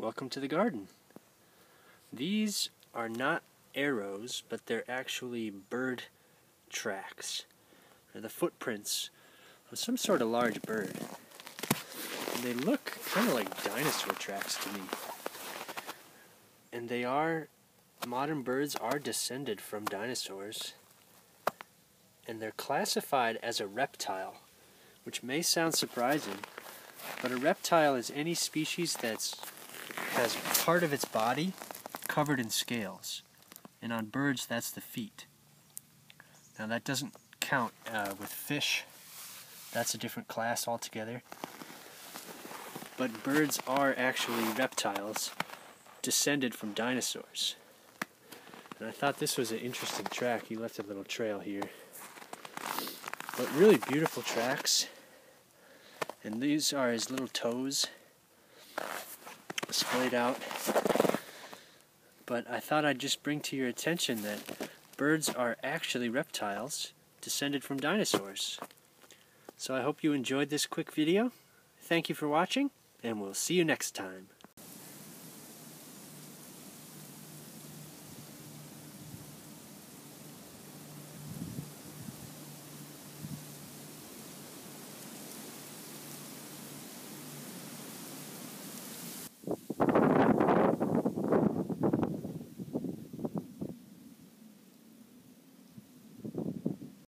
Welcome to the garden. These are not arrows, but they're actually bird tracks. They're the footprints of some sort of large bird. And they look kind of like dinosaur tracks to me. And modern birds are descended from dinosaurs. And they're classified as a reptile, which may sound surprising, but a reptile is any species that has part of its body covered in scales. And on birds, that's the feet. Now that doesn't count with fish. That's a different class altogether. But birds are actually reptiles descended from dinosaurs. And I thought this was an interesting track. He left a little trail here. But really beautiful tracks. And these are his little toes splayed out. But I thought I'd just bring to your attention that birds are actually reptiles descended from dinosaurs. So I hope you enjoyed this quick video. Thank you for watching, and we'll see you next time.